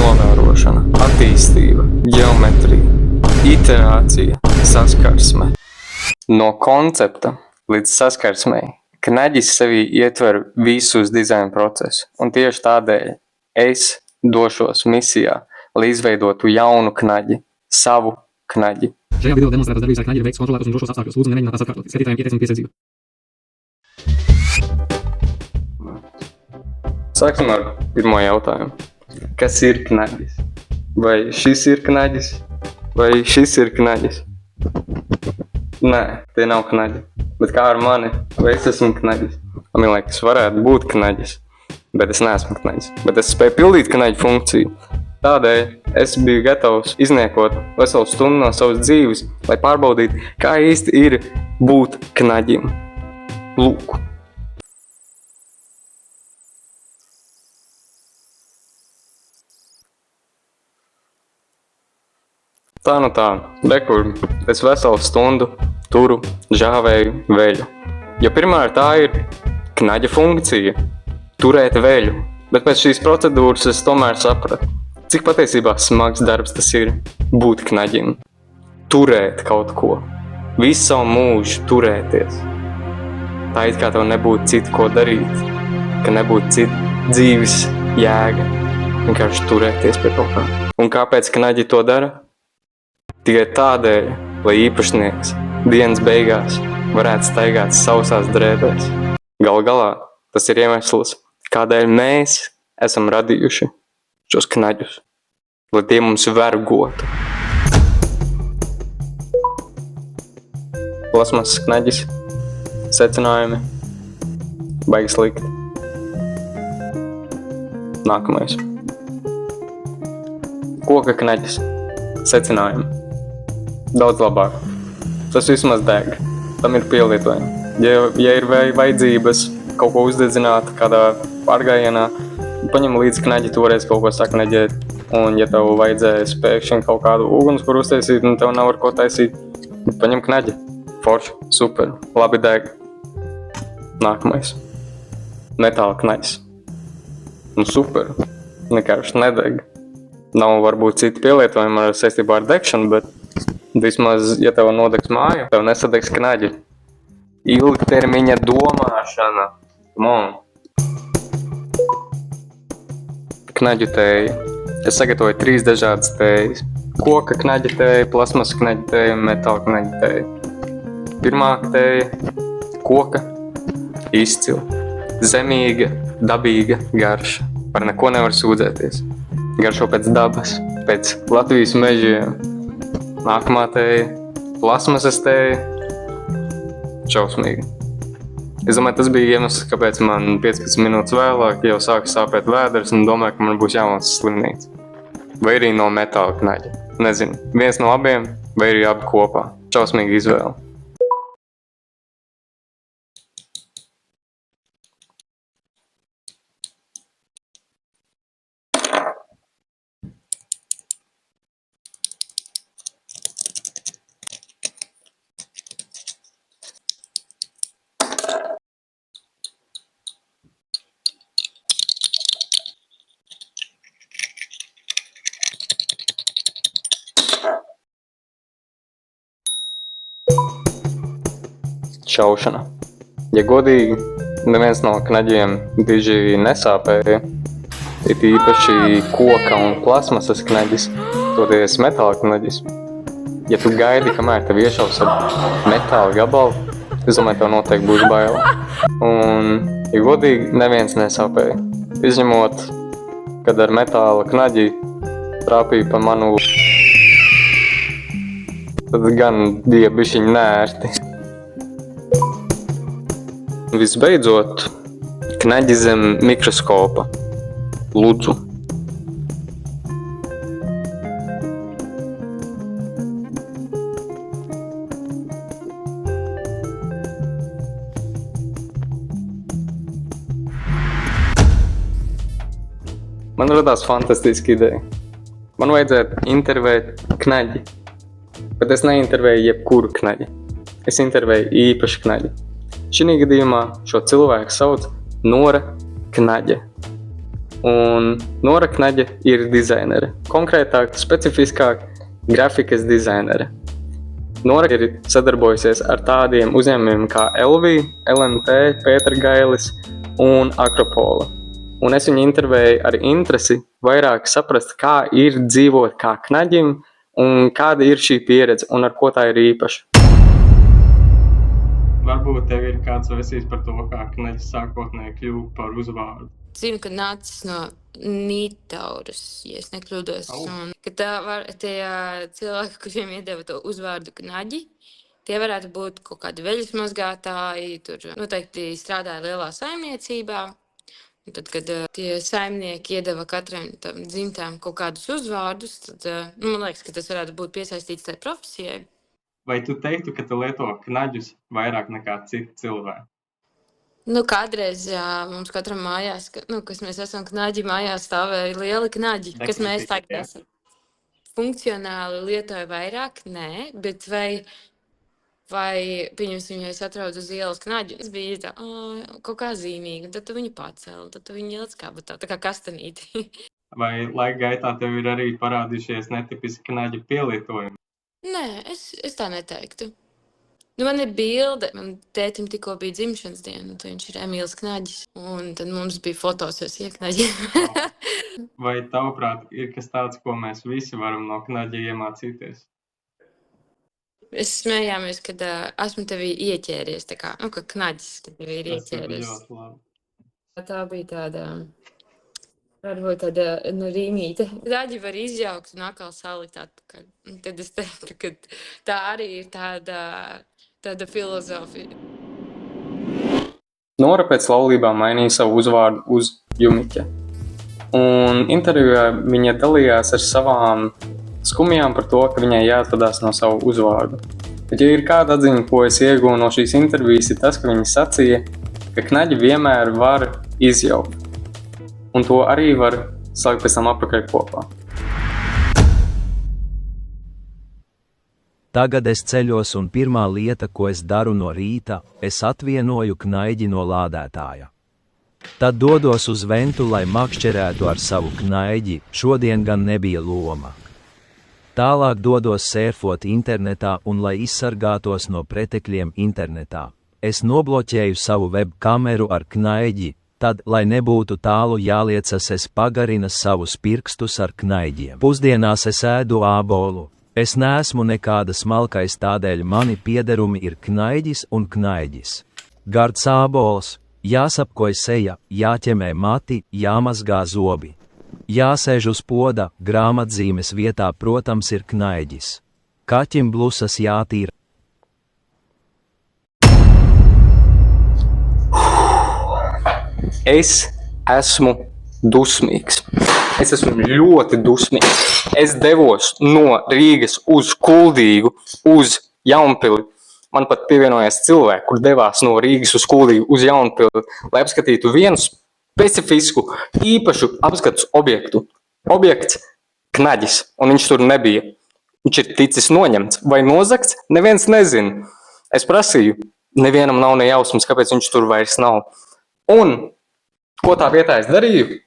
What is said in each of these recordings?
novērošana, attīstība, ģeometrija, iterācija, saskarsme. No koncepta līdz saskarsmei knaģis sevī ietver visus dizaina procesu, un tieši tādēļ es došos misijā, lai izveidotu jaunu knaģi, savu knaģi. Šajā video demonstrētas darbības ar knaģi ir veikts kontrolētos un drošos apstākļos. Lūdzu, nemēģiniet tās atkārtot. Skatītājiem ieteicam piesardzību. Sāksim ar pirmo jautājumu. Kas ir knaģis? Vai šis ir knaģis? Vai šis ir knaģis? Nē, tie nav knaģi. Bet kā ar mani? Vai es esmu knaģis? Man liekas, varētu būt knaģis, bet es neesmu knaģis. Bet es spēju pildīt knaģi funkciju. Tādēļ es biju gatavs izniekot veselu stundu no savas dzīves, lai pārbaudītu, kā īsti ir būt knaģim. Lūk. Tā nu tā, rekur, es veselu stundu turu, žāvēju veļu. Jo pirmā tā ir knaģa funkcija – turēt veļu. Bet pēc šīs procedūras es tomēr sapratu, cik patiesībā smags darbs tas ir būt knaģim. Turēt kaut ko. Visu savu mūžu turēties. Tā it kā tev nebūtu citu ko darīt, ka nebūtu citu dzīves jēga. Vienkārši turēties pie kaut kā. Un kāpēc knaģi to dara? Tikai tādēļ, lai īpašnieks dienas beigās varētu staigāt sausās drēbēs. Galu galā tas ir iemesls, kādēļ mēs esam radījuši šos knaģus, lai tie mums vergotu. Plasmasas knaģis, secinājumi, baigi slikti. Nākamais. Koka knaģis, secinājumi. Daudz labāk. Tas vismaz deg. Tam ir pielietojumi. Ja ir vajadzības kaut ko uzdedzināt kādā pārgājienā, paņem līdzi knaģi, toreiz kaut ko sakneģēt. Un ja tev vajadzēs pēkšņi kaut kādu ugunskura uztaisīt, un tev nav ar ko taisīt, paņem knaģi. Forši, super, labi deg. Nākamais. Metāla knaģis. Nu super, nekāpši nedeg. Nav varbūt citi pielietojumi ar saistībā ar degšanu, bet vismaz, ja tev nodegs māja, tev nesadegs knaģi. Ilgtermiņa domāšana. Come on. Knaģu tēja. Es sagatavoju 3 dažādas tējas. Koka knaģa tēja, plasmasas knaģa tēja un metāla knaģa tēja. Pirmā tēja – koka. Izcila. Zemīga, dabīga garša. Par neko nevar sūdzēties. Garšo pēc dabas, pēc Latvijas mežiem. Nākamā tēja, plasmasas tēja, šausmīgi. Es domāju, tas bija iemesls, kāpēc man 15 minūtes vēlāk jau sāka sāpēt vēders un domāju, ka man būs jāmāc slimnīca. Vai arī no metāla knaģa. Nezinu, viens no abiem, vai arī abi kopā. Šausmīgi izvēle. Šaušana. Ja godīgi, neviens no knaģiem diži nesāpēja. Ir īpaši koka un plasmasas knaģis, toties metāla knaģis. Ja tu gaidi, kamēr tev iešaus ar metāla gabalu, es domāju, tev noteikti būs baila. Un, ja godīgi, neviens nesāpēja. Izņemot, kad ar metāla knaģi trāpīja pa manu, tad gan bija bišķiņ nērti. Visbeidzot, knaģi zem mikroskopa. Lūdzu. Man radās fantastiska ideja. Man vajadzētu intervēt knaģi, bet es neintervēju jebkuru knaģi. Es intervēju īpaši knaģi. Šī gadījumā šo cilvēku sauc Nora Knaģe. Un Nora Knaģe ir dizainere. Konkrētāk, specifiskāk, grafikas dizainere. Nora ir sadarbojusies ar tādiem uzņēmumiem kā LV, LMT, Pētergailis un Akropola. Un es viņu intervēju ar interesi vairāk saprast, kā ir dzīvot kā knaģim un kāda ir šī pieredze un ar ko tā ir īpaša. Varbūt tev ir kāds versijas par to, kā knaģis sākotnēji kļuva par uzvārdu. Zinu, ka nācis no Nītauras, ja es nekļūdos. Un ka tie cilvēki, kuriem iedeva to uzvārdu knaģi, tie varētu būt kaut kādi veļas mazgātāji, tur noteikti strādāja lielā saimniecībā. Un tad, kad tie saimnieki iedeva katram tam dzimtām kaut kādus uzvārdus, tad man liekas, ka tas varētu būt piesaistīts tai profesijai. Vai tu teiktu, ka tu lieto knaģus vairāk nekā citi cilvēki? Kādreiz mums katram mājās, kas mēs esam knaģi, mājās stāvēja lieli knaģi, kas mēs tagad esam. Funkcionāli lietoju vairāk, nē, bet vai pieņemsim, ja es atraudu uz ielas knaģi, es biju tā, kaut kā zīmīga, tad tu viņu pacēli, tad tu viņu ielic kabatā, tā kā kastanīti. Vai laika gaitā tev ir arī parādījušies netipiski knaģi pielietojumi? Nē, es tā neteiktu. Man ir bilde, man tētim tikko bija dzimšanas diena, tad viņš ir Emīls Knaģis, un tad mums bija fotos ar sieknaģi. Vai tavuprāt ir kas tāds, ko mēs visi varam no knaģa iemācīties? Es smējāmies, kad esmu tevī ieķēries, tā kā, ka knaģis tevī ir ieķēries. Tā bija tāda, varbūt tāda, rīmīte. Knaģi var izjaukt un atkal salikt atpakaļ. Tad es teiktu, ka tā arī ir tāda filozofija. Nora pēc laulībām mainīja savu uzvārdu uz Jumiķe. Un intervijā viņa dalījās ar savām skumjām par to, ka viņai jāatvadās no savu uzvārdu. Bet ja ir kāda atziņa, ko es iegūnu no šīs intervijas, ir tas, ka viņa sacīja, ka knaģi vienmēr var izjaukt. Un to arī var salikt pēc tam apakaļ kopā. Tagad es ceļos un pirmā lieta, ko es daru no rīta, es atvienoju knaģi no lādētāja. Tad dodos uz ventu, lai makšķerētu ar savu knaģi, šodien gan nebija loma. Tālāk dodos sērfot internetā un, lai izsargātos no pretekļiem internetā, es nobloķēju savu webkameru ar knaģi, tad, lai nebūtu tālu jāliecas, es pagarinu savus pirkstus ar knaģiem. Pusdienās es ēdu ābolu. Es neesmu nekāda smalkais, tādēļ mani piederumi ir knaģis un knaģis. Gards ābols, jāsapkoj seja, jāķemē mati, jāmazgā zobi. Jāsēž uz poda, grāmatzīmes vietā, protams, ir knaģis. Kaķim blusas jātīra. Es esmu dusmīgs. Es esmu ļoti dusmīgs. Es devos no Rīgas uz Kuldīgu, uz Jaunpili. Man pat pievienojās cilvēki, kur devās no Rīgas uz Kuldīgu, uz Jaunpili, lai apskatītu vienu specifisku, īpašu apskates objektu. Objekts knaģis, un viņš tur nebija. Viņš ir ticis noņemts vai nozagts, neviens nezina. Es prasīju, nevienam nav ne jausmas, kāpēc viņš tur vairs nav. Un ko tā vietā es darīju?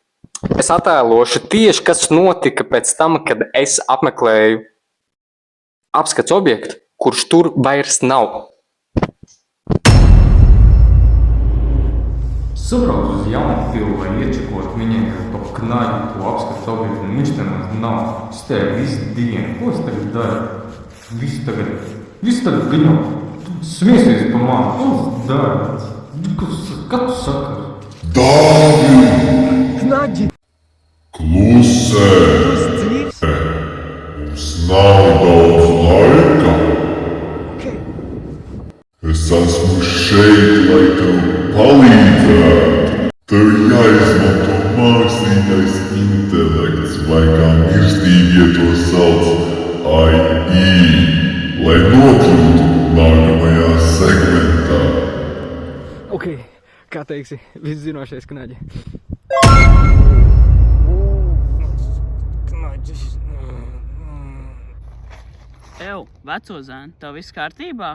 Es attēlošu tieši, kas notika pēc tam, kad es apmeklēju apskats objektu, kurš tur vairs nav. Sabrauc uz Jaunpilu, lai iečekot viņiem, ka to knaģi, to apskats objektu, un viņš nemaz nav. Es te visu dienu, ko es tagad daru? Viss tagad gaņo. Smiesies pa mani, ko es daru? Kā tu saki? Dāvidi! Knaģi! Klusē! Mums nav daudz laika. Es esmu šeit, lai tev palīdzētu. Tev jāizmanto mākslīgais intelekts, vai kā mirstīgie to sauc AI, lai nokļūtu nākamajā segmentā. Ok, kā teiksi, viszinošais knaģi. Knaģis. Ew, veco zēn, tev viss kārtībā?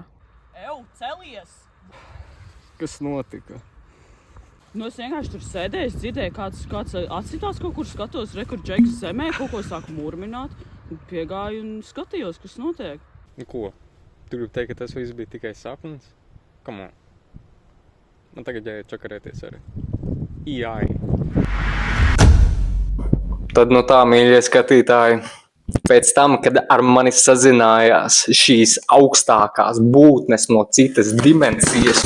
Ew, celies! Kas notika? Nu, es vienkārši tur sēdēju, es dzirdēju, kāds atsitās kaut kur, skatos, kur Džeks zemē, kaut ko sāku murmināt, un piegāju un skatījos, kas notiek. Nu ko? Tu gribi teikt, ka tas viss bija tikai sapnis? Come on. Man tagad jāiet čakarēties arī. Jai. Tad nu tā, mīļie skatītāji, pēc tam, kad ar mani sazinājās šīs augstākās būtnes no citas dimensijas,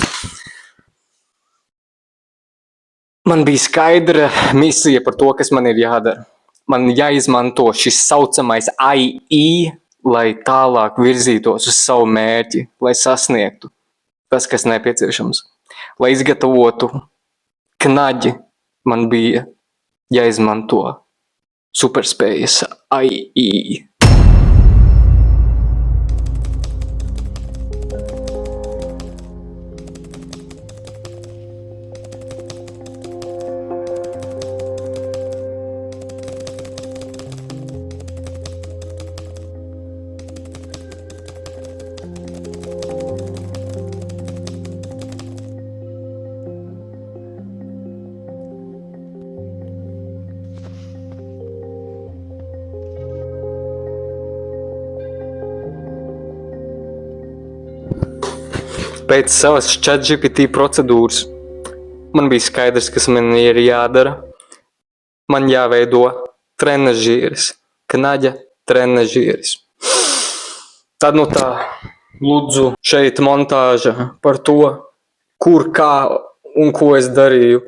man bija skaidra misija par to, kas man ir jādara. Man jāizmanto šis saucamais AI, lai tālāk virzītos uz savu mērķi, lai sasniegtu tas, kas nepieciešams. Lai izgatavotu knaģi, man bija jāizmanto superspējas AI. Pēc savas ChatGPT procedūras man bija skaidrs, kas man ir jādara. Man jāveido trenažieris, knaģa trenažieris. Tad nu tā, lūdzu, šeit montāža par to, kur, kā un ko es darīju,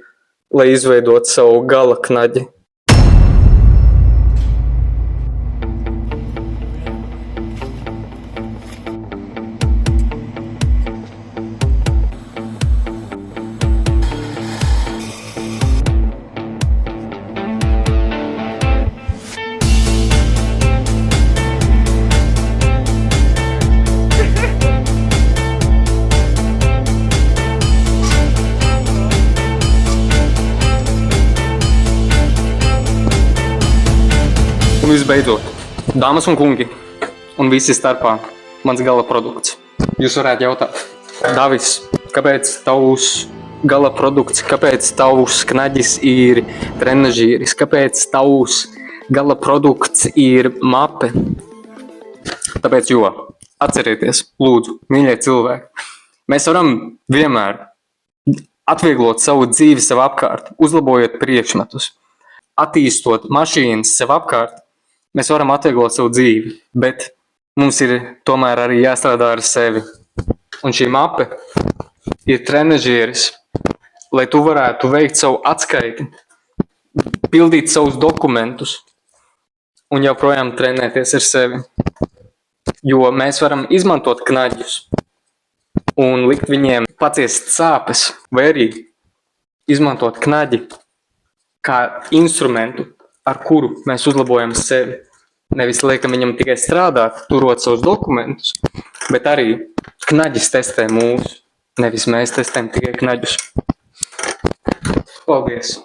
lai izveidotu savu gala knaģi. Un visbeidzot, dāmas un kungi, un visi starpā, mans gala produkts. Jūs varētu jautāt, Davis, kāpēc tavs gala produkts, kāpēc tavs knaģis ir trenažieris, kāpēc tavs gala produkts ir mape? Tāpēc, jo, atcerieties, lūdzu, mīļie cilvēki, mēs varam vienmēr atvieglot savu dzīvi sev apkārt, uzlabojot priekšmetus, attīstot mašīnas sev apkārt. Mēs varam atvieglot savu dzīvi, bet mums ir tomēr arī jāstrādā ar sevi. Un šī mape ir trenažieris, lai tu varētu veikt savu atskaiti, pildīt savus dokumentus un joprojām trenēties ar sevi. Jo mēs varam izmantot knaģus un likt viņiem paciest sāpes, vai arī izmantot knaģi kā instrumentu, ar kuru mēs uzlabojam sevi. Nevis liekam viņam tikai strādāt, turot savus dokumentus, bet arī knaģis testē mūs. Nevis mēs testējam tikai knaģus. Paldies!